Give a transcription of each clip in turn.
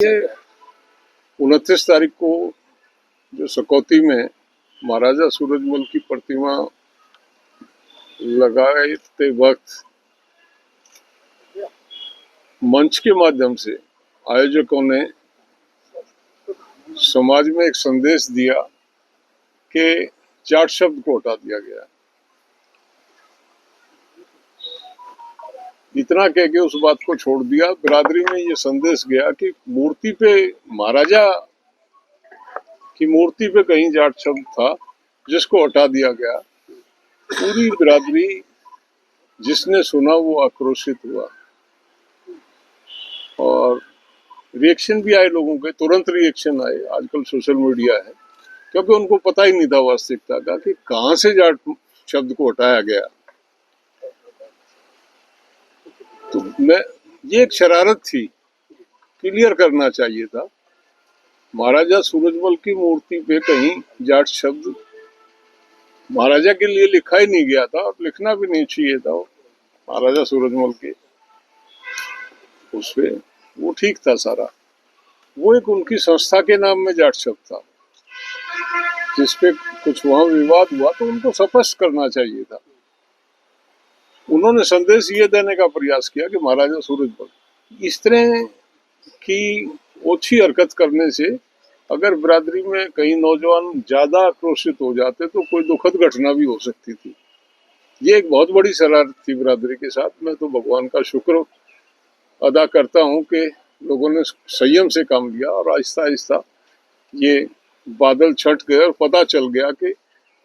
ये 29 तारीख को जो सकौती में महाराजा सूरजमल की प्रतिमा लगाते वक्त मंच के माध्यम से आयोजकों ने समाज में एक संदेश दिया कि जाट शब्द को हटा दिया गया। इतना कह के उस बात को छोड़ दिया। बिरादरी में ये संदेश गया कि मूर्ति पे, महाराजा की मूर्ति पे कहीं जाट शब्द था जिसको हटा दिया गया। पूरी बिरादरी जिसने सुना वो आक्रोशित हुआ और रिएक्शन भी आए लोगों के, तुरंत रिएक्शन आए। आजकल सोशल मीडिया है, क्योंकि उनको पता ही नहीं था वास्तविकता का कि कहां से जाट शब्द को हटाया गया। तो ये एक शरारत थी, क्लियर करना चाहिए था। महाराजा सूरजमल की मूर्ति पे कहीं जाट शब्द महाराजा के लिए लिखा ही नहीं गया था और लिखना भी नहीं चाहिए था। महाराजा सूरजमल के उसपे वो ठीक था सारा। वो एक उनकी संस्था के नाम में जाट शब्द था, जिसपे कुछ वहां विवाद हुआ तो उनको स्पष्ट करना चाहिए था। उन्होंने संदेश ये देने का प्रयास किया कि महाराजा सूरजमल, इस तरह की ओछी हरकत करने से अगर बिरादरी में कहीं नौजवान ज्यादा आक्रोशित हो जाते तो कोई दुखद घटना भी हो सकती थी। ये एक बहुत बड़ी शरारत थी बिरादरी के साथ। मैं तो भगवान का शुक्र अदा करता हूँ कि लोगों ने संयम से काम लिया और आहिस्ता आहिस्ता ये बादल छट गए और पता चल गया कि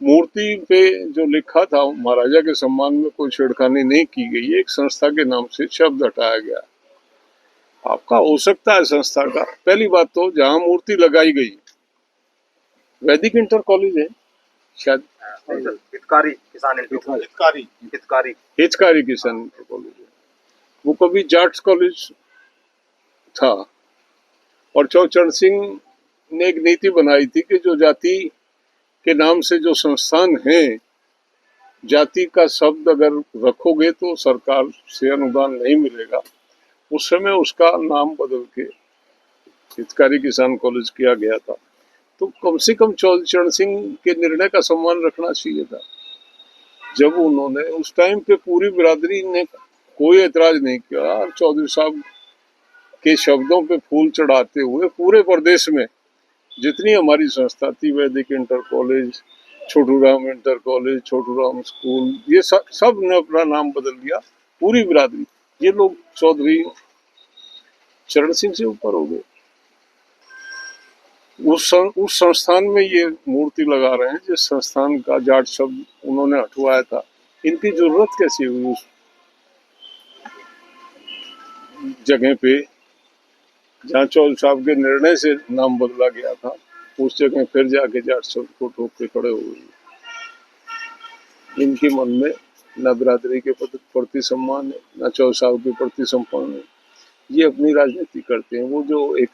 मूर्ति पे जो लिखा था महाराजा के सम्मान में कोई छेड़खानी नहीं की गई। एक संस्था के नाम से शब्द हटाया गया। आपका हो सकता है संस्था का। पहली बात तो जहां मूर्ति लगाई गई वैदिक इंटर कॉलेज है शायद, हितकारी किसान इंटर कॉलेज है। वो कभी जाट कॉलेज था और चौचरण सिंह ने एक नीति बनाई थी कि जो जाति के नाम से जो संस्थान है, जाति का शब्द अगर रखोगे तो सरकार से अनुदान नहीं मिलेगा। उस समय उसका नाम बदल के हितकारी किसान कॉलेज किया गया था। तो कम से कम चौचरण सिंह के निर्णय का सम्मान रखना चाहिए था। जब उन्होंने उस टाइम पे पूरी बिरादरी ने कोई एतराज नहीं किया और चौधरी साहब के शब्दों पे फूल चढ़ाते हुए पूरे प्रदेश में जितनी हमारी संस्था थी, वैदिक inter college, Chhotu Ram inter college, Chhotu Ram school, ये सब ने अपना नाम बदल दिया। पूरी बिरादरी, ये लोग चौधरी चरण सिंह से ऊपर हो गए। उस संस्थान में ये मूर्ति लगा रहे हैं जिस संस्थान का जाट शब्द उन्होंने हटवाया था। इनकी जरूरत कैसी हुई उस जगह पे जहाँ चौधरी साहब के निर्णय से नाम बदला गया था, उस जगह फिर जाके जाट शब्द को ठोक के खड़े हो गए। इनके मन में न बिरादरी के प्रति सम्मान है, न चौधरी साहब के प्रति सम्मान है। ये अपनी राजनीति करते हैं। वो जो एक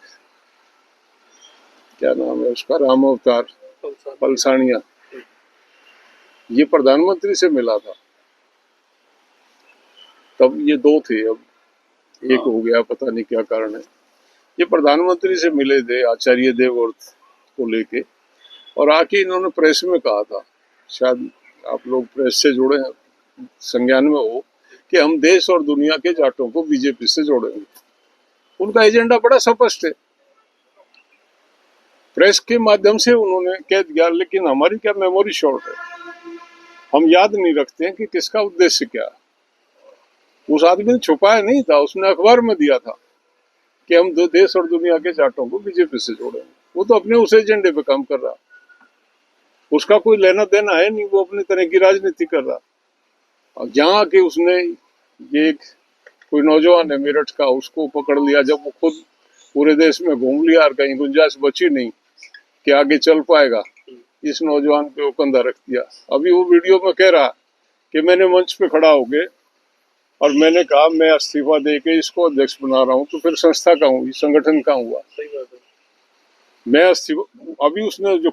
क्या नाम है उसका, राम अवतार पलसानिया, ये प्रधानमंत्री से मिला था तब। ये दो थे, अब एक हो गया, पता नहीं क्या कारण है। ये प्रधानमंत्री से मिले थे आचार्य देवव्रत को लेके, और आके इन्होंने प्रेस में कहा था, शायद आप लोग प्रेस से जुड़े हैं, संज्ञान में हो, कि हम देश और दुनिया के जाटों को बीजेपी से जोड़ेंगे। उनका एजेंडा बड़ा स्पष्ट है। प्रेस के माध्यम से उन्होंने कह दिया, लेकिन हमारी क्या मेमोरी शॉर्ट है, हम याद नहीं रखते हैं कि किसका उद्देश्य क्या है। उस आदमी ने छुपाया नहीं था, उसने अखबार में दिया था कि हम देश और दुनिया के जाटों को बीजेपी से जोड़ेंगे। वो तो अपने उस एजेंडे पे काम कर रहा, उसका कोई लेना देना है नहीं, वो अपनी तरह की राजनीति कर रहा। और जहाँ के उसने ये कोई नौजवान है मेरठ का, उसको पकड़ लिया जब वो खुद पूरे देश में घूम लिया और कहीं गुंजाइश बची नहीं कि आगे चल पाएगा, इस नौजवान पे वो कंधा रख दिया। अभी वो वीडियो में कह रहा कि मैंने मंच पे खड़ा हो गए और मैंने कहा मैं इस्तीफा दे के इसको अध्यक्ष बना रहा हूँ, तो फिर संस्था का हुई, संगठन का हुआ। सही बात है। मैं इस्तीफा, अभी उसने जो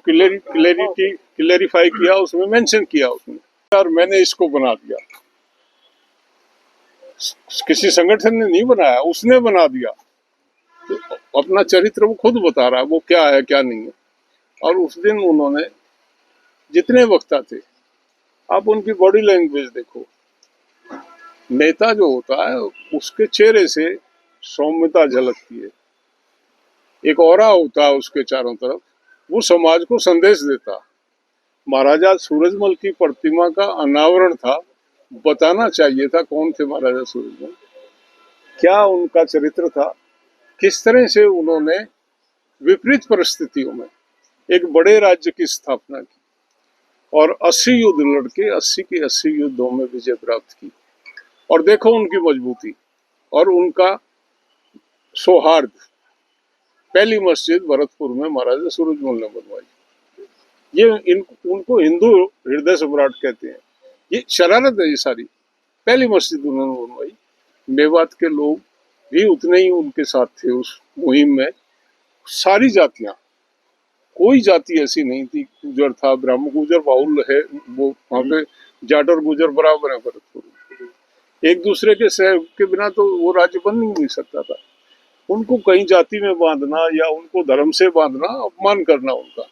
क्लेरिफाई किया उसमें मेंशन किया उसने, और मैंने इसको बना दिया। किसी संगठन ने नहीं बनाया, उसने बना दिया। तो अपना चरित्र वो खुद बता रहा है, वो क्या है क्या नहीं है। और उस दिन उन्होंने जितने वक्ता थे, आप उनकी बॉडी लैंग्वेज देखो, नेता जो होता है उसके चेहरे से सौम्यता झलकती है, एक ऑरा होता है उसके चारों तरफ, वो समाज को संदेश देता। महाराजा सूरजमल की प्रतिमा का अनावरण था, बताना चाहिए था कौन थे महाराजा सूरजमल, क्या उनका चरित्र था, किस तरह से उन्होंने विपरीत परिस्थितियों में एक बड़े राज्य की स्थापना की और 80 युद्ध लड़के 80 के 80 युद्धों में विजय प्राप्त की। और देखो उनकी मजबूती और उनका सौहार्द। पहली मस्जिद भरतपुर में महाराजा सूरजमल ने बनवाई। ये उनको हिंदू हृदय सम्राट कहते हैं। ये शरारत है ये सारी। पहली मस्जिद उन्होंने बनवाई। मेवात के लोग भी उतने ही उनके साथ थे उस मुहिम में। सारी जातियां, कोई जाति ऐसी नहीं थी। गुजर था, ब्राह्मण गुजर बाहुल है, वो वहां पे जाट और गुजर बराबर है भरतपुर। एक दूसरे के सहयोग के बिना तो वो राज्य बन ही नहीं सकता था। उनको कहीं जाति में बांधना या उनको धर्म से बांधना अपमान करना उनका।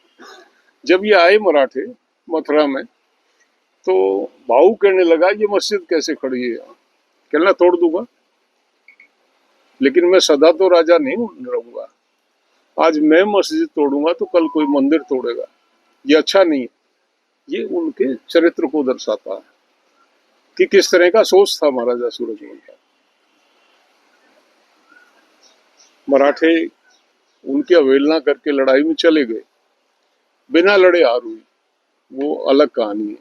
जब ये आए मराठे मथुरा में, तो भाऊ कहने लगा ये मस्जिद कैसे खड़ी है यहाँ, कहना तोड़ दूंगा, लेकिन मैं सदा तो राजा नहीं रहूंगा। आज मैं मस्जिद तोड़ूंगा तो कल कोई मंदिर तोड़ेगा, ये अच्छा नहीं है। ये उनके चरित्र को दर्शाता है कि किस तरह का सोच था महाराजा सूरजमल का। मराठे उनकी अवहेलना करके लड़ाई में चले गए, बिना लड़े हार हुई, वो अलग कहानी है।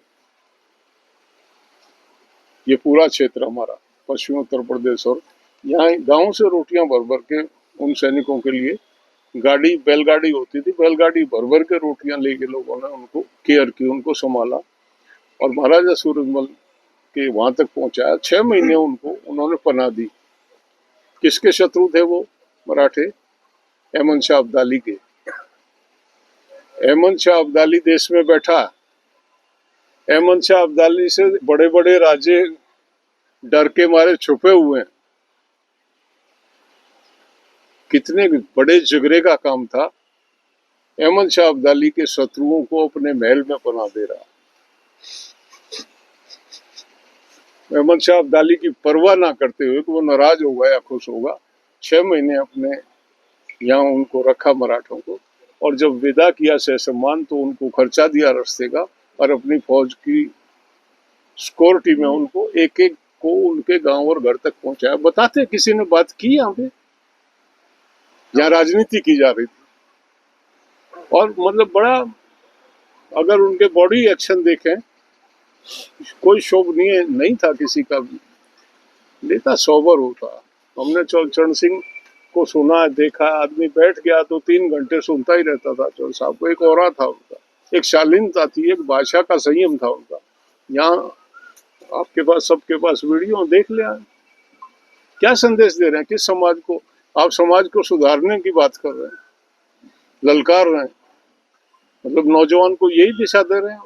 ये पूरा क्षेत्र हमारा पश्चिमी उत्तर प्रदेश, और यहाँ गांव से रोटियां भर भर के उन सैनिकों के लिए गाड़ी, बैलगाड़ी होती थी, बैलगाड़ी भर भर के रोटियां लेके लोगों ने उनको केयर की, उनको संभाला और महाराजा सूरजमल के वहां तक पहुंचाया। 6 महीने उनको उन्होंने पनाह दी। किसके शत्रु थे वो मराठे? अहमद शाह अब्दाली के। अहमद शाह अब्दाली देश में बैठा, अहमद शाह अब्दाली से बड़े बड़े राजे डर के मारे छुपे हुए हैं। कितने बड़े जिगरे का काम था। अहमद शाह अब्दाली के शत्रुओं को अपने महल में पनाह दे रहा। अहमद शाह अब्दाली की परवाह ना करते हुए कि वो नाराज होगा या खुश होगा, 6 महीने अपने यहाँ उनको रखा मराठों को। और जब विदा किया ससम्मान, तो उनको खर्चा दिया रास्ते का और अपनी फौज की सिक्योरिटी में उनको एक एक को उनके गांव और घर तक पहुंचाया। बताते किसी ने बात की यहाँ पे, यहाँ राजनीति की जा रही थी। और मतलब बड़ा, अगर उनके बॉडी एक्शन देखें, कोई शोभनीय नहीं था किसी का भी। नेता सोबर होता। हमने चरण सिंह को सुना, देखा, आदमी बैठ गया तो 3 घंटे सुनता ही रहता था। चौड़ साहब को एक औरा था उनका, एक शालीनता थी, एक भाषा का संयम था उनका। यहाँ आपके पास, सबके पास वीडियो देख लिया, क्या संदेश दे रहे हैं किस समाज को? आप समाज को सुधारने की बात कर रहे हैं, ललकार रहे हैं, मतलब नौजवान को यही दिशा दे रहे हैं।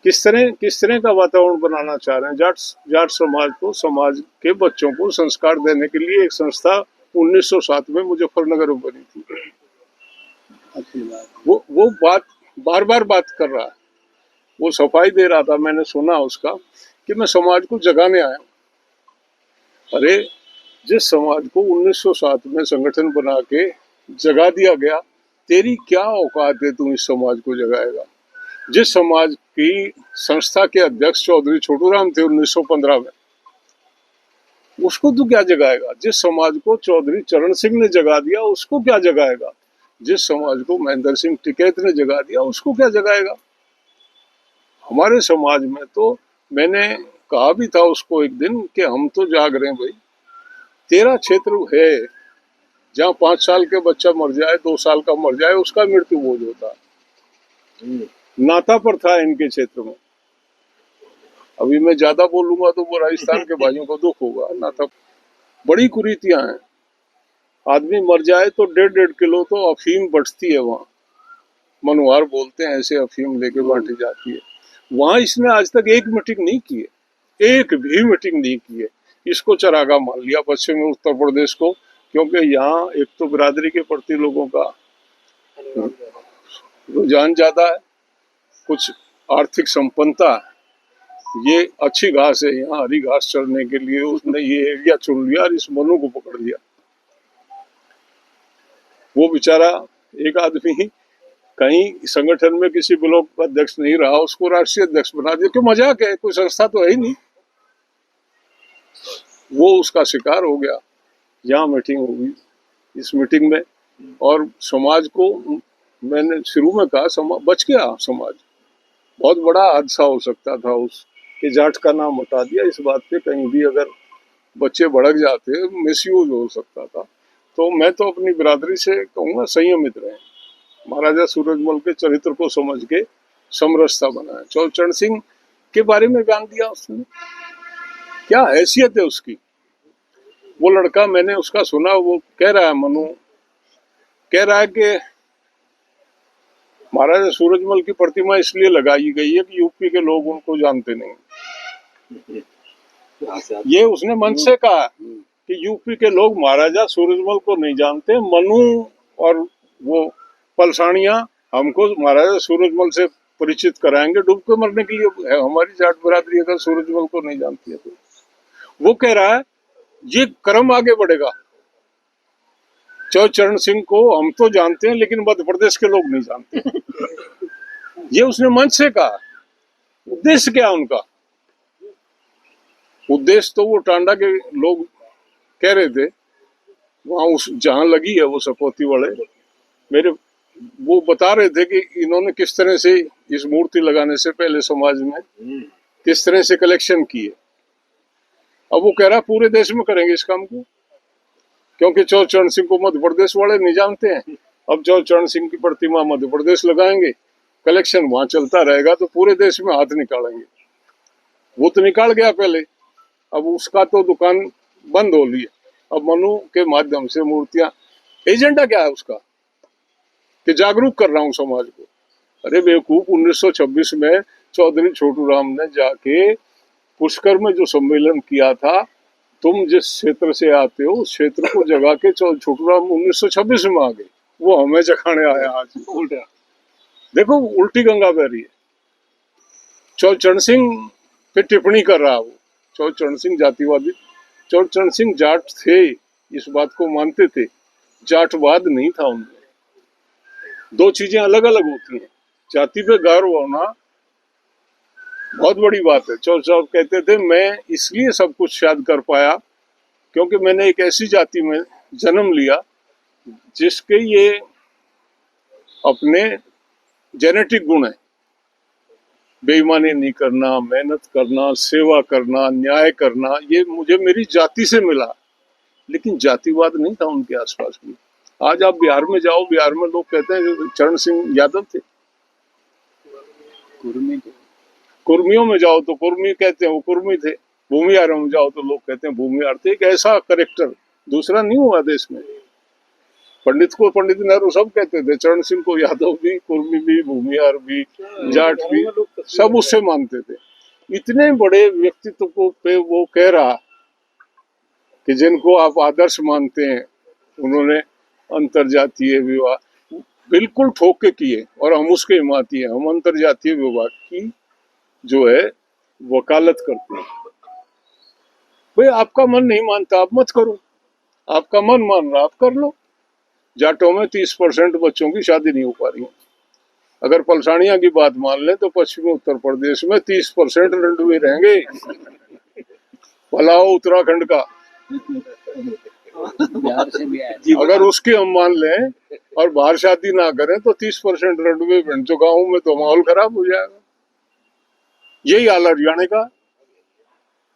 किस तरह का वातावरण बनाना चाह रहे हैं? जाट समाज को, समाज के बच्चों को संस्कार देने के लिए एक संस्था 1907 में मुजफ्फरनगर में बनी थी। वो बात बार बार बात कर रहा है, वो सफाई दे रहा था, मैंने सुना उसका कि मैं समाज को जगाने आया हूं। अरे जिस समाज को 1907 में संगठन बना के जगा दिया गया, तेरी क्या औकात है, तू इस समाज को जगाएगा? जिस समाज की संस्था के अध्यक्ष चौधरी छोटूराम थे 1915 में, उसको तू क्या जगाएगा? जिस समाज को चौधरी चरण सिंह ने जगा दिया, उसको क्या जगाएगा? जिस समाज को महेंद्र सिंह टिकैत ने जगा दिया, उसको क्या जगाएगा? हमारे समाज में तो, मैंने कहा भी था उसको एक दिन कि हम तो जाग रहे हैं भाई। तेरा क्षेत्र है जहाँ 5 साल के बच्चा मर जाए, 2 साल का मर जाए, उसका मृत्यु बोझ होता है। नाता पर था इनके क्षेत्र में। अभी मैं ज्यादा बोलूंगा तो वो राजस्थान के भाइयों को दुख होगा। नाता बड़ी कुरीतियां हैं। आदमी मर जाए तो 1.5 किलो तो अफीम बटती है वहाँ, मनोहर बोलते हैं, ऐसे अफीम लेके बांटी जाती है। वहां इसने आज तक एक मीटिंग नहीं की है, एक भी मीटिंग नहीं की है। इसको चरागा मान लिया पश्चिमी उत्तर प्रदेश को, क्योंकि यहाँ एक तो बिरादरी के प्रति लोगों का रुझान ज्यादा है, कुछ आर्थिक संपन्नता है, ये अच्छी घास है, यहाँ हरी घास चढ़ने के लिए उसने ये एरिया चुन लिया और इस मनु को पकड़ लिया। वो बेचारा एक आदमी कहीं संगठन में किसी ब्लॉक का अध्यक्ष नहीं रहा, उसको राष्ट्रीय अध्यक्ष बना दिया। क्यों, मजाक है, कोई संस्था तो है ही नहीं। वो उसका शिकार हो गया। यहाँ मीटिंग होगी, इस मीटिंग में और समाज को, मैंने शुरू में कहा समाज बच गया, समाज बहुत बड़ा हादसा हो सकता था उसके जाट का नाम हटा दिया, इस बात पे कहीं भी अगर बच्चे भड़क जाते मिसयूज हो सकता था। तो मैं तो अपनी बिरादरी से कहूँगा संयमित रहे, महाराजा सूरजमल के चरित्र को समझ के समरसता बनाए। चौचरण सिंह के बारे में बयान दिया उसने, क्या हैसियत है उसकी। वो लड़का, मैंने उसका सुना, वो कह रहा है, मनु कह रहा है कि महाराजा सूरजमल की प्रतिमा इसलिए लगाई गई है कि यूपी के लोग उनको जानते नहीं। ये उसने मन से कहा कि यूपी के लोग महाराजा सूरजमल को नहीं जानते, मनु और वो पलसानियां हमको महाराजा सूरजमल से परिचित कराएंगे, डूब के मरने के लिए। हमारी जाट बिरादरी अगर सूरजमल को नहीं जानती है तो वो कह रहा है ये क्रम आगे बढ़ेगा। चौचरण सिंह को हम तो जानते हैं लेकिन मध्य प्रदेश के लोग नहीं जानते। ये उसने मंच से कहा। उद्देश्य क्या उनका? उद्देश्य तो वो टांडा के लोग कह रहे थे, वहां उस जहां लगी है वो सकोती वाले, मेरे वो बता रहे थे कि इन्होंने किस तरह से इस मूर्ति लगाने से पहले समाज में किस तरह से कलेक्शन किए। अब वो कह रहा पूरे देश में करेंगे इस काम को, क्योंकि चौचरण सिंह को मध्य प्रदेश वाले नहीं जानते हैं। अब चौचरण सिंह की प्रतिमा मध्य प्रदेश लगाएंगे, कलेक्शन वहां चलता रहेगा, तो पूरे देश में हाथ निकालेंगे। वो तो निकाल गया पहले, अब उसका तो दुकान बंद हो ली है। अब मनु के माध्यम से मूर्तियां, एजेंडा क्या है उसका कि जागरूक कर रहा हूं समाज को। अरे बेवकूफ, 1926 में चौधरी छोटू राम ने जाके पुष्कर में जो सम्मेलन किया था, तुम जिस क्षेत्र से आते हो उस क्षेत्र को जगा के छोटू राम 1926 में आ गए, वो हमें जगाने आया आज उल्टा। देखो उल्टी गंगा बह रही है। चौचरण सिंह पे टिप्पणी कर रहा वो। चौचरण सिंह जातिवादी, चौचरण सिंह जाट थे, इस बात को मानते थे, जाटवाद नहीं था उनमें। दो चीजें अलग अलग होती हैं। जाति पे गर्व होना बहुत बड़ी बात है। चौचरण कहते थे मैं इसलिए सब कुछ शायद कर पाया क्योंकि मैंने एक ऐसी जाति में जन्म लिया जिसके ये अपने जेनेटिक गुण है, बेईमानी नहीं करना, मेहनत करना, सेवा करना, न्याय करना, ये मुझे मेरी जाति से मिला। लेकिन जातिवाद नहीं था उनके आसपास भी। आज आप बिहार में जाओ, बिहार में लोग कहते हैं जो चरण सिंह यादव थे, कुर्मियों में जाओ तो कुर्मी कहते हैं वो कुर्मी थे, भूमिहारों में जाओ तो लोग कहते हैं भूमिहार थे। एक ऐसा करेक्टर दूसरा नहीं हुआ देश में। पंडित को पंडित नेहरू सब कहते थे, चरण सिंह को यादव भी, कुर्मी भी, भूमिहार भी, जाट भी, सब उससे मानते थे। इतने बड़े व्यक्तित्व को पे वो कह रहा कि जिनको आप आदर्श मानते हैं, उन्होंने अंतरजातीय विवाह बिल्कुल ठोक के किए और हम उसके हिमायती हैं। हम अंतरजातीय विवाह की जो है वकालत करते हैं। भाई आपका मन नहीं मानता आप मत करो, आपका मन मान रहा आप कर लो। जाटों में 30% बच्चों की शादी नहीं हो पा रही है। अगर पलसानिया की बात मान लें तो पश्चिमी उत्तर प्रदेश में 30% रंडवे रहेंगे। पलाओ उत्तराखंड का, बिहार से भी आए। अगर उसकी हम मान लें और बाहर शादी ना करें तो 30% रंडवे बन जो गाँव में, तो माहौल खराब हो जाएगा। यही हाल हरियाणा का।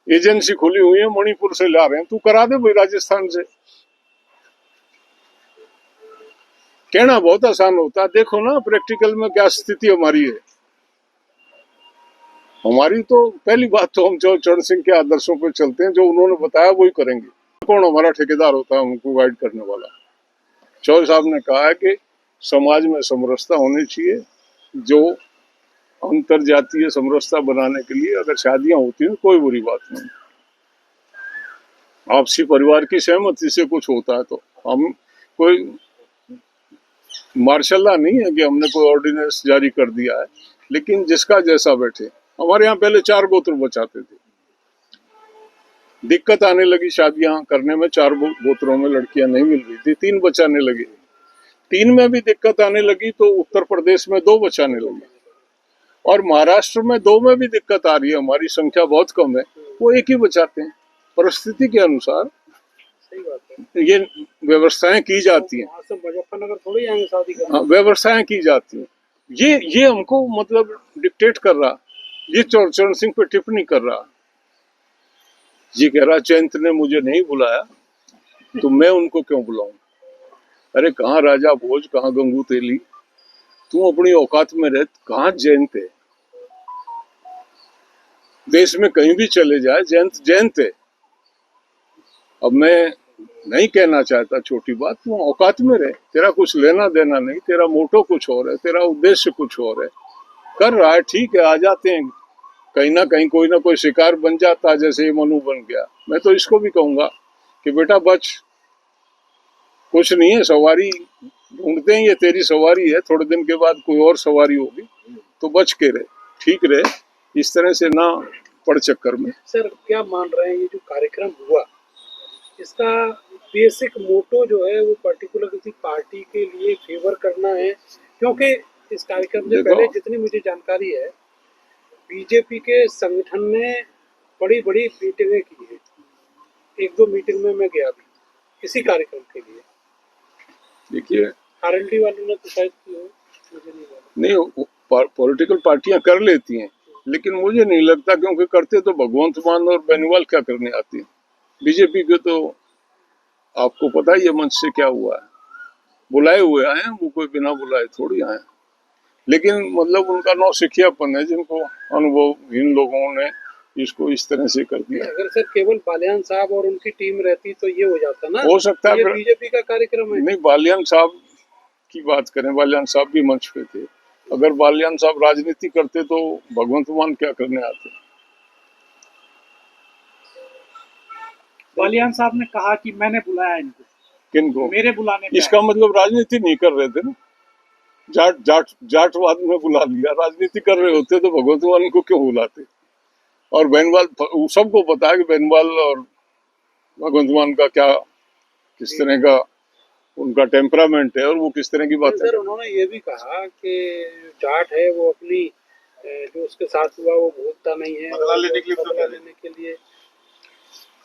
एजेंसी खुली हुई है, मणिपुर से ला रहे हैं, तू करा दे भाई राजस्थान से। कहना बहुत आसान होता है, देखो ना प्रैक्टिकल में क्या स्थिति हमारी है। हमारी तो पहली बात तो हम चरण सिंह के आदर्शों पर चलते हैं, जो उन्होंने बताया वही करेंगे। कौन हमारा ठेकेदार होता है हमको गाइड करने वाला? चौधरी साहब ने कहा है कि समाज में समरसता होनी चाहिए, जो अंतरजातीय समरसता बनाने के लिए अगर शादियां होती हैं कोई बुरी बात नहीं। आपसी परिवार की सहमति से कुछ होता है तो हम कोई मार्शल लॉ नहीं है कि हमने कोई ऑर्डिनेंस जारी कर दिया है, लेकिन जिसका जैसा बैठे। हमारे यहाँ पहले 4 गोत्र बचाते थे, दिक्कत आने लगी शादियां करने में, 4 गोत्रों में लड़कियां नहीं मिल रही थी, 3 बचाने लगे। 3 में भी दिक्कत आने लगी तो उत्तर प्रदेश में 2 बचाने लगे, और महाराष्ट्र में 2 में भी दिक्कत आ रही है, हमारी संख्या बहुत कम है, वो 1 ही बचाते हैं। परिस्थिति के अनुसार सही बात है। ये व्यवस्थाएं की जाती हैं। वहाँ से मुजफ्फरनगर थोड़ी आएंगे शादी करने। हाँ, व्यवस्थाएं की जाती हैं। ये हमको मतलब डिक्टेट कर रहा, ये चरण सिंह पे टिप्पणी कर रहा, ये कह रहा जयंत ने मुझे नहीं बुलाया तो मैं उनको क्यों बुलाऊं। अरे कहाँ राजा भोज, कहाँ गंगू तेली, तू अपनी औकात में रह। कहाँ जयंत है, देश में कहीं भी चले जाए जयंत जयंत है। अब मैं नहीं कहना चाहता छोटी बात, तू औकात में रहे, तेरा कुछ लेना देना नहीं, तेरा मोटो कुछ और है, तेरा उद्देश्य कुछ और है, कर रहा है ठीक है, आ जाते हैं कहीं ना कहीं, कोई ना कोई शिकार बन जाता है, जैसे ये मनु बन गया। मैं तो इसको भी कहूंगा कि बेटा बच, कुछ नहीं है, सवारी ढूंढते हैं, ये तेरी सवारी है, थोड़े दिन के बाद कोई और सवारी होगी, तो बच के रहे, ठीक रहे, इस तरह से ना पड़ चक्कर में। सर क्या मान रहे हैं ये जो कार्यक्रम हुआ, इसका बेसिक मोटो जो है वो पर्टिकुलर किसी पार्टी के लिए फेवर करना है? क्योंकि इस कार्यक्रम से पहले जितनी मुझे जानकारी है, बीजेपी के संगठन ने बड़ी बड़ी मीटिंगें की है। 1-2 मीटिंग में मैं गया भी इसी कार्यक्रम के लिए। देखिए आरएलडी वालों ने तो शायद की हो, मुझे नहीं मालूम। नहीं, पॉलिटिकल पार्टियां कर लेती हैं, लेकिन मुझे नहीं लगता, क्योंकि करते तो भगवंत मान और बेनीवाल क्या करने आते हैं। बीजेपी के तो आपको पता ही है मंच से क्या हुआ है, बुलाए हुए आए हैं, वो कोई बिना बुलाए थोड़ी आए। लेकिन मतलब उनका नौसिखियापन है, जिनको अनुभवहीन लोगों ने इसको इस तरह से कर दिया। अगर सर केवल बालियान साहब और उनकी टीम रहती तो ये हो जाता ना, हो सकता है ये बीजेपी का कार्यक्रम है। नहीं, बालियान साहब की बात करें, बालियान साहब भी मंच पे थे। अगर बालियान साहब राजनीति करते तो भगवंत मान क्या करने आते। बालियान साहब ने कहा कि मैंने बुलाया इनको, किनको? मेरे बुलाने पे इसका मतलब राजनीति नहीं कर रहे थे ना, जाटवाद में बुला लिया। राजनीति कर रहे होते तो भगवंत मान को क्यों बुलाते। और बेनीवाल, सबको पता है कि बेनीवाल और भगवंत मान का क्या, किस तरह का उनका टेम्परामेंट है और वो किस तरह की बात है। सर उन्होंने ये भी कहा कि जाट है वो अपनी जो उसके साथ हुआ वो भूलता नहीं है, बदला लेने के लिए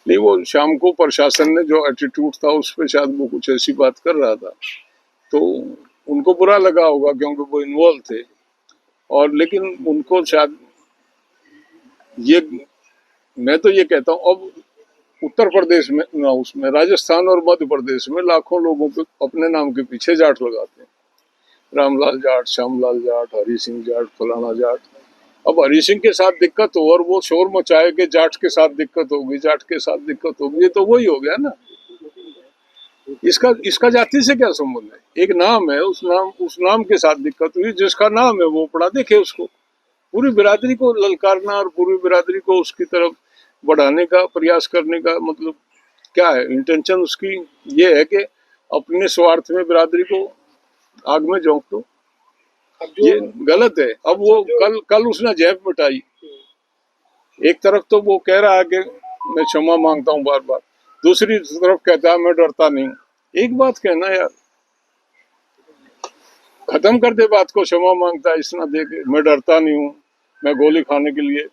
नहीं, वो शाम को प्रशासन ने जो एटीट्यूड था उस पर शायद वो कुछ ऐसी बात कर रहा था, तो उनको बुरा लगा होगा क्योंकि वो इन्वॉल्व थे। और लेकिन उनको शायद ये, मैं तो ये कहता हूँ, अब उत्तर प्रदेश में ना, उसमें राजस्थान और मध्य प्रदेश में लाखों लोगों के अपने नाम के पीछे जाट लगाते हैं। रामलाल जाट, श्यामलाल जाट, हरि सिंह जाट, फलाना जाट। अब हरि सिंह के साथ दिक्कत हो और वो शोर मचाए कि जाट के साथ दिक्कत होगी, जाट के साथ दिक्कत होगी, ये तो वही हो गया ना। इसका जाति से क्या संबंध है। एक नाम है, उस नाम के साथ दिक्कत हुई, जिसका नाम है वो पढ़ा, देखे उसको। पूरी बिरादरी को ललकारना और पूरी बिरादरी को उसकी तरफ बढ़ाने का प्रयास करने का मतलब क्या है। इंटेंशन उसकी ये है कि अपने स्वार्थ में बिरादरी को आग में झोंक दो, ये गलत है। अब वो कल उसने जेब मिटाई। एक तरफ तो वो कह रहा है कि मैं क्षमा मांगता हूँ बार बार, दूसरी तरफ कहता है मैं डरता नहीं। एक बात कहना यार, खत्म कर दे बात को। क्षमा मांगता है इतना दे के, मैं डरता नहीं हूँ, मैं गोली खाने के लिए।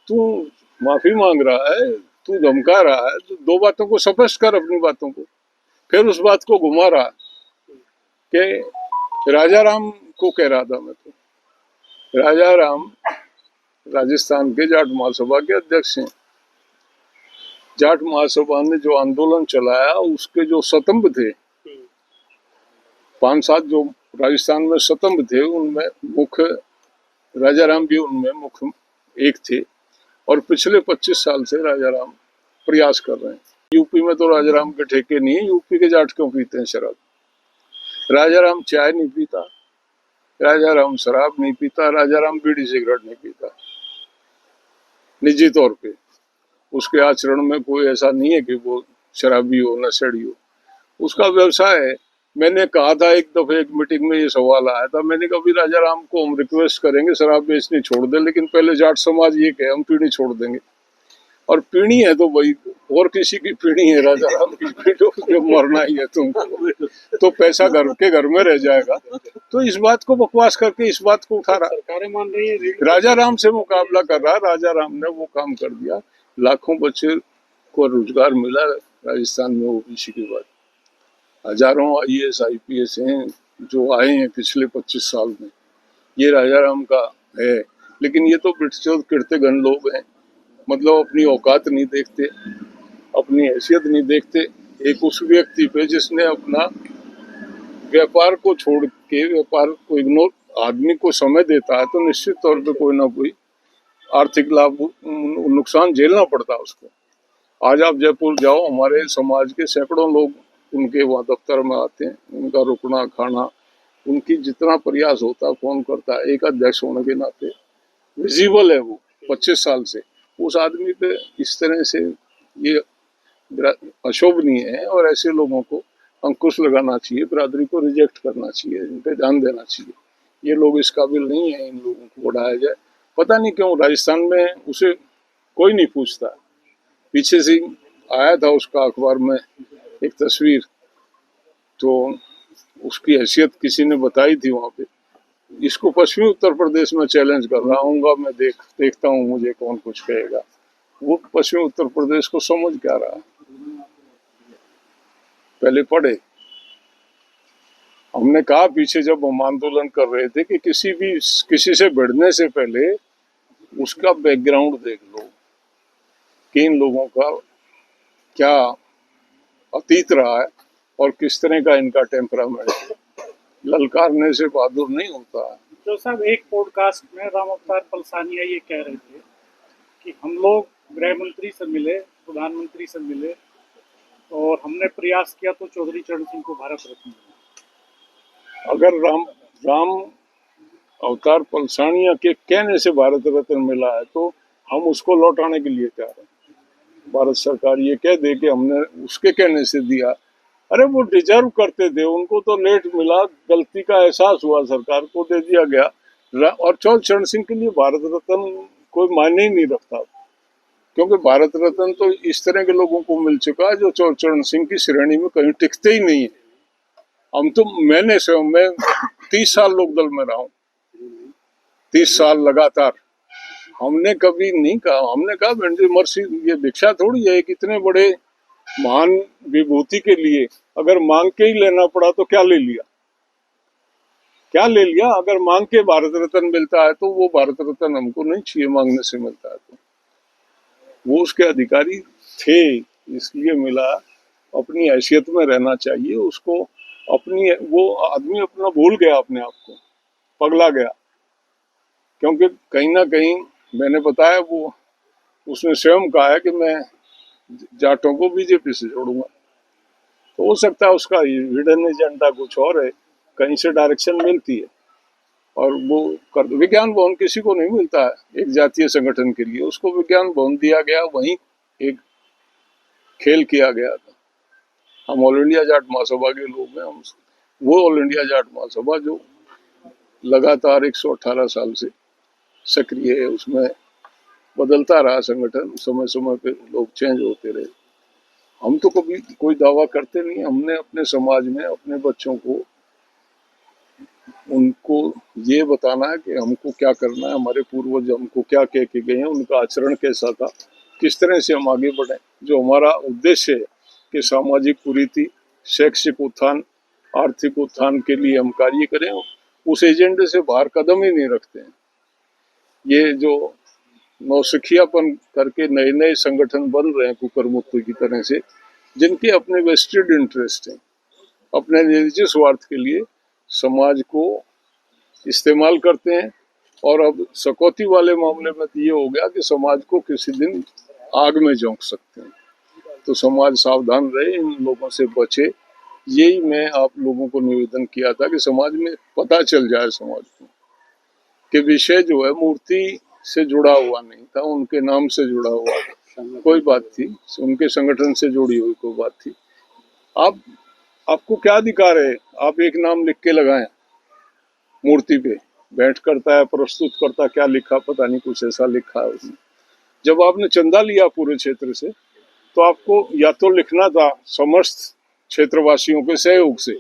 तू माफी मांग रहा है, तू धमका रहा है, तो 2 बातों को स्पष्ट कर, अपनी बातों को। फिर उस बात को घुमा रहा कि राजा राम को कह रहा था मैं, तो राजा राम राजस्थान के जाट महासभा के अध्यक्ष हैं। जाट महासभा ने जो आंदोलन चलाया उसके जो स्तंभ थे, 5-7 जो राजस्थान में स्तंभ थे, उनमें मुख्य राजा राम भी उनमें मुख्य एक थे। और पिछले 25 साल से राजा राम प्रयास कर रहे हैं। यूपी में तो राजा राम के ठेके नहीं है, यूपी के जाट क्यों पीते हैं शराब। राजा राम चाय नहीं पीता, राजा राम शराब नहीं पीता, राजा राम बीड़ी सिगरेट नहीं पीता निजी तौर पे। उसके आचरण में कोई ऐसा नहीं है कि वो शराबी हो नशेड़ी हो, उसका व्यवसाय है। मैंने कहा था एक दफे एक मीटिंग में ये सवाल आया था, मैंने कहा भी राजा राम को हम रिक्वेस्ट करेंगे शराब बेचनी छोड़ दे, लेकिन पहले जाट समाज ये कहे हम पीढ़ी छोड़ देंगे। और पीढ़ी है तो भाई और किसी की पीढ़ी है, राजा राम की पीढ़ी जो मरना ही है तुमको, तो पैसा घर में रह जाएगा। तो इस बात को बकवास करके इस बात को उठा रहा, सरकारें मान रही है राजा राम से मुकाबला कर रहा। राजा राम ने वो काम कर दिया, लाखों बच्चे को रोजगार मिला राजस्थान में ओबीसी के बाद। हजारों IAS IPS हैं जो आए हैं पिछले 25 साल में, ये राजा राम का है। लेकिन ये तो ब्रिटिशों किरते गन लोग हैं, मतलब अपनी औकात नहीं देखते, अपनी हैसियत नहीं देखते। एक उस व्यक्ति पे जिसने अपना व्यापार को छोड़ के व्यापार को इग्नोर, आदमी को समय देता है तो निश्चित तौर पे कोई ना कोई आर्थिक लाभ नुकसान झेलना पड़ता है उसको। आज आप जयपुर जाओ, हमारे समाज के सैकड़ों लोग उनके वहाँ दफ्तर में आते हैं, उनका रुकना खाना, उनकी जितना प्रयास होता है कौन करता है। एक अध्यक्ष होने के नाते विजिबल है वो 25 साल से। उस आदमी पे इस तरह से ये अशोभनीय है और ऐसे लोगों को अंकुश लगाना चाहिए, बिरादरी को रिजेक्ट करना चाहिए, इन पे ध्यान देना चाहिए। ये लोग इस काबिल नहीं है, इन लोगों को बढ़ाया जाए। पता नहीं क्यों राजस्थान में उसे कोई नहीं पूछता। पीछे से आया था उसका अखबार में एक तस्वीर, तो उसकी हैसियत किसी ने बताई थी वहां पे। इसको पश्चिमी उत्तर प्रदेश में चैलेंज कर रहा हूँ मैं, देखता हूँ मुझे कौन कुछ कहेगा। वो पश्चिमी उत्तर प्रदेश को समझ क्या रहा है, पहले पढ़े। हमने कहा पीछे जब हम आंदोलन कर रहे थे कि किसी से भिड़ने से पहले उसका बैकग्राउंड देख लो कि इन लोगों का क्या अतीत रहा है और किस तरह का इनका टेम्परामेंट है। ललकारने से बहादुर नहीं होता। जो साहब एक पॉडकास्ट में राम अवतार पलसानिया ये कह रहे थे कि हम लोग गृह मंत्री से मिले, प्रधानमंत्री से मिले और हमने प्रयास किया तो चौधरी चरण सिंह को भारत रत्न मिला। अगर राम अवतार पलसानिया के कहने से भारत रत्न मिला है तो हम उसको लौटाने के लिए तैयार हैं। भारत सरकार ये कह दे कि हमने उसके कहने से दिया, अरे वो डिजर्व करते थे, उनको तो लेट मिला, गलती का एहसास हुआ, सरकार को दे दिया गया। और चौधरी चरण सिंह के लिए भारत रत्न कोई मायने ही नहीं रखता, क्योंकि भारत रत्न तो इस तरह के लोगों को मिल चुका है जो चौधरी चरण सिंह की श्रेणी में कहीं टिकते ही नहीं है। मैं 30 साल लोकदल में रहा हूँ, 30 साल लगातार। हमने कभी नहीं कहा, हमने कहा मर्सी ये भिक्षा थोड़ी है, एक इतने बड़े महान विभूति के लिए अगर मांग के ही लेना पड़ा तो क्या ले लिया, क्या ले लिया। अगर मांग के भारत रत्न मिलता है तो वो भारत रत्न हमको नहीं चाहिए, मांगने से मिलता है तो वो उसके अधिकारी थे इसलिए मिला। अपनी हैसियत में रहना चाहिए उसको। वो आदमी अपना भूल गया, अपने आप को पगला गया, क्योंकि कहीं ना कहीं मैंने बताया वो उसने स्वयं कहा है कि मैं जाटों को बीजेपी से जोड़ूंगा। तो हो सकता है उसका हिडन एजेंडा कुछ और है, कहीं से डायरेक्शन मिलती है। और वो विज्ञान भवन किसी को नहीं मिलता है एक जातीय संगठन के लिए, उसको विज्ञान भवन दिया गया, वहीं एक खेल किया गया था। हम ऑल इंडिया जाट महासभा के लोग हैं, हम वो ऑल इंडिया जाट महासभा जो लगातार 118 साल से सक्रिय है, उसमें बदलता रहा संगठन, समय समय पे लोग चेंज होते रहे। हम तो कभी कोई दावा करते नहीं। हमने अपने समाज में अपने बच्चों को उनको ये बताना है कि हमको क्या करना है, हमारे पूर्वज हमको क्या कह के गए हैं, उनका आचरण कैसा था, किस तरह से हम आगे बढ़े। जो हमारा उद्देश्य है कि सामाजिक कुरीति, शैक्षिक उत्थान, आर्थिक उत्थान के लिए हम कार्य करें, उस एजेंडे से बाहर कदम ही नहीं रखते हैं। ये जो नौसिखियापन करके नए नए संगठन बन रहे हैं कुकरमुत्तु की तरह से, जिनके अपने वेस्टेड इंटरेस्ट हैं, अपने निजी स्वार्थ के लिए समाज को इस्तेमाल करते हैं। और अब सकौती वाले मामले में तो ये हो गया कि समाज को किसी दिन आग में झोंक सकते हैं। तो समाज सावधान रहे, इन लोगों से बचे। यही मैं आप लोगों को निवेदन किया था कि समाज में पता चल जाए समाज को कि विषय जो है मूर्ति से जुड़ा हुआ नहीं था, उनके नाम से जुड़ा हुआ था। कोई बात थी, उनके संगठन से जुड़ी हुई कोई बात थी। आप आपको क्या अधिकार है आप एक नाम लिख के लगाएं मूर्ति पे, भेंट करता है, प्रस्तुत करता है, क्या लिखा पता नहीं, कुछ ऐसा लिखा है उसमें। जब आपने चंदा लिया पूरे क्षेत्र से, तो आपको या तो लिखना था समस्त क्षेत्रवासियों के सहयोग से,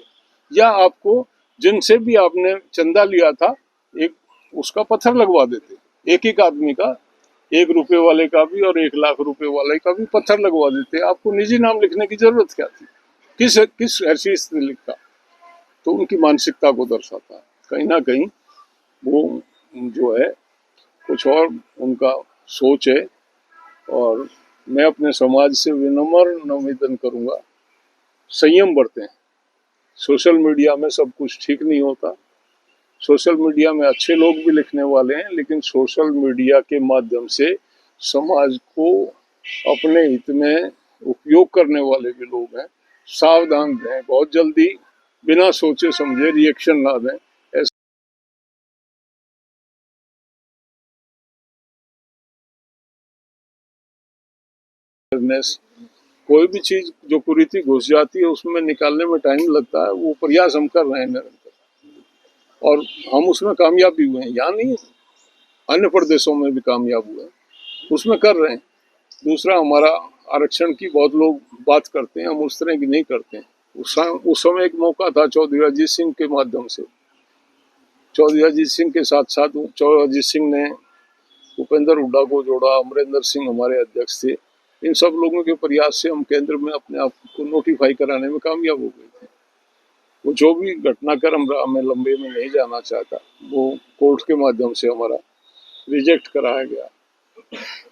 या आपको जिनसे भी आपने चंदा लिया था एक उसका पत्थर लगवा देते, एक एक आदमी का, 1 रुपए वाले का भी और 1 लाख रुपए वाले का भी पत्थर लगवा देते। आपको निजी नाम लिखने की जरूरत क्या थी? किस किस हैसियत से लिखा? तो उनकी मानसिकता को दर्शाता है। कहीं ना कहीं वो जो है कुछ और उनका सोच है। और मैं अपने समाज से विनम्र निवेदन करूंगा, संयम बरतें। सोशल मीडिया में सब कुछ ठीक नहीं होता। सोशल मीडिया में अच्छे लोग भी लिखने वाले हैं, लेकिन सोशल मीडिया के माध्यम से समाज को अपने हित में उपयोग करने वाले भी लोग हैं। सावधान रहें, बहुत जल्दी बिना सोचे समझे रिएक्शन ना दें। कोई भी चीज जो कुरीति घुस जाती है उसमें निकालने में टाइम लगता है, वो प्रयास हम कर रहे हैं निरंतर, और हम उसमें कामयाब भी हुए हैं। यहाँ नहीं, अन्य प्रदेशों में भी कामयाब हुए हैं, उसमें कर रहे हैं। दूसरा, हमारा आरक्षण की बहुत लोग बात करते हैं, हम उस तरह की नहीं करते हैं। उस समय एक मौका था चौधरी अजीत सिंह के माध्यम से, चौधरी अजीत सिंह के साथ साथ चौधरी अजीत सिंह ने भूपेंद्र हुड्डा को जोड़ा, अमरिंदर सिंह हमारे अध्यक्ष थे। इन सब लोगों के प्रयास से हम केंद्र में अपने आप को नोटिफाई कराने में कामयाब हो गए थे। वो जो भी घटनाक्रम रहा, मैं लंबे में नहीं जाना चाहता, वो कोर्ट के माध्यम से हमारा रिजेक्ट कराया गया।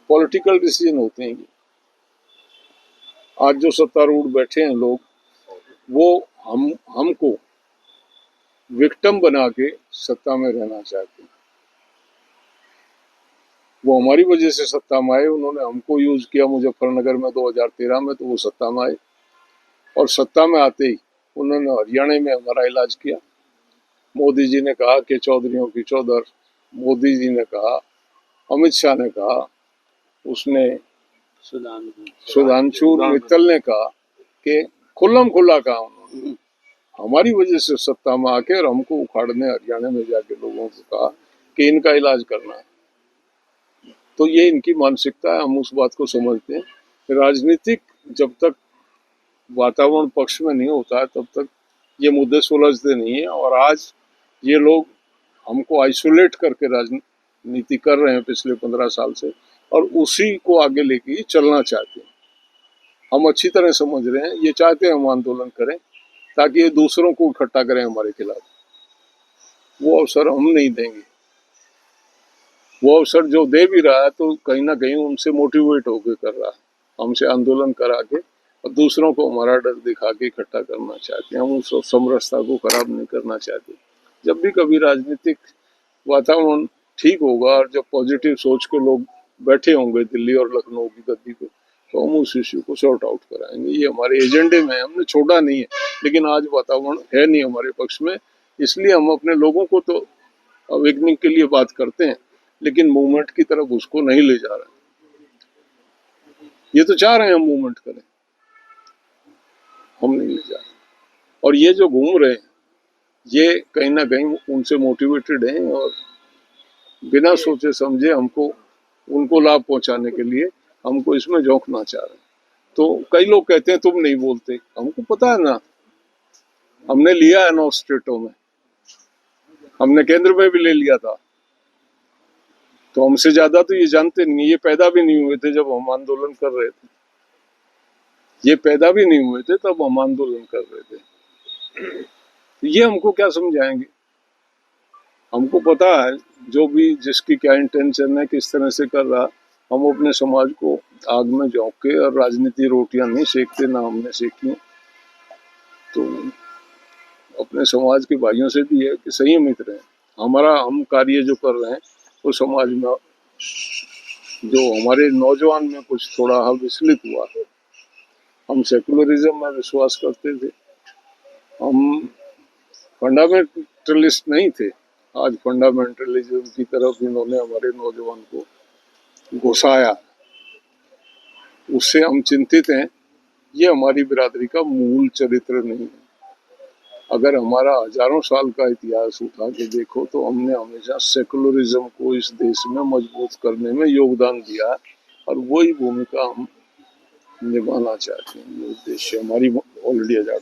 पॉलिटिकल डिसीजन होते हैं। आज जो सत्तारूढ़ बैठे हैं लोग, वो हमको विक्टिम बना के सत्ता में रहना चाहते हैं। वो हमारी वजह से सत्ता में आए, उन्होंने हमको यूज किया मुजफ्फरनगर में 2013 में, तो वो सत्ता में आए। और सत्ता में आते ही उन्होंने हरियाणा में हमारा इलाज किया। मोदी जी ने कहा कि चौधरियों की चौधर, मोदी जी ने कहा, अमित शाह ने कहा, उसने सुधांशु मित्तल ने कहा कि खुल्लम खुल्ला कहा उन्होंने। हमारी वजह से सत्ता में आके और हमको उखाड़ने हरियाणा में जाके लोगों को कहा कि इनका इलाज करना है। तो ये इनकी मानसिकता है, हम उस बात को समझते हैं। राजनीतिक जब तक वातावरण पक्ष में नहीं होता है तब तक ये मुद्दे सुलझते नहीं है। और आज ये लोग हमको आइसोलेट करके राजनीति कर रहे हैं पिछले 15 साल से, और उसी को आगे लेके चलना चाहते हैं। हम अच्छी तरह समझ रहे हैं, ये चाहते हैं हम आंदोलन करें ताकि ये दूसरों को इकट्ठा करें हमारे खिलाफ। वो अवसर हम नहीं देंगे। वो अवसर जो दे भी रहा है तो कहीं ना कहीं उनसे मोटिवेट होकर कर रहा है, हमसे आंदोलन करा के और दूसरों को हमारा डर दिखा के इकट्ठा करना चाहते हैं। हम उस समरसता को खराब नहीं करना चाहते। जब भी कभी राजनीतिक वातावरण ठीक होगा और जब पॉजिटिव सोच के लोग बैठे होंगे दिल्ली और लखनऊ की गद्दी पे, तो हम उस इश्यू को सॉर्ट आउट कराएंगे। ये हमारे एजेंडे में है, हमने छोड़ा नहीं है। लेकिन आज वातावरण है नहीं हमारे पक्ष में, इसलिए हम अपने लोगों को तो अवेकनिंग के लिए बात करते हैं, लेकिन मूवमेंट की तरफ उसको नहीं ले जा रहे। ये तो चाह रहे हैं हम मूवमेंट करें, हम नहीं ले जा रहे। और ये जो घूम रहे हैं ये कहीं ना कहीं उनसे मोटिवेटेड हैं और बिना सोचे समझे हमको, उनको लाभ पहुंचाने के लिए हमको इसमें झोंकना चाह रहे हैं। तो कई लोग कहते हैं तुम नहीं बोलते, हमको पता है ना, हमने लिया है 9 स्टेटों में, हमने केंद्र में भी ले लिया था। तो हमसे ज्यादा तो ये जानते नहीं, ये पैदा भी नहीं हुए थे जब हम आंदोलन कर रहे थे। ये पैदा भी नहीं हुए थे तब हम आंदोलन कर रहे थे। तो ये हमको क्या समझाएंगे? हमको पता है जो भी जिसकी क्या इंटेंशन है, किस तरह से कर रहा। हम अपने समाज को आग में झोंक के और राजनीति रोटियां नहीं सेकते, ना हमने सेकी। तो अपने समाज के भाइयों से भी है कि संयमित रहे। हमारा हम कार्य जो कर रहे हैं वो समाज में जो हमारे नौजवान में कुछ थोड़ा विचलित हुआ है। हम सेकुलरिज्म में विश्वास करते थे, हम फंडामेंटलिस्ट नहीं थे। आज फंडामेंटलिज्म की तरफ इन्होंने हमारे नौजवान को घुसाया। उससे हम चिंतित हैं। ये हमारी बिरादरी का मूल चरित्र नहीं है। अगर हमारा हजारों साल का इतिहास उठा के देखो तो हमने हमेशा सेकुलरिज्म को इस देश में मजबूत करने में योगदान दिया है और वही भूमिका हम निभाना चाहते हैं। ये उद्देश्य हमारी ऑलरेडी आजाद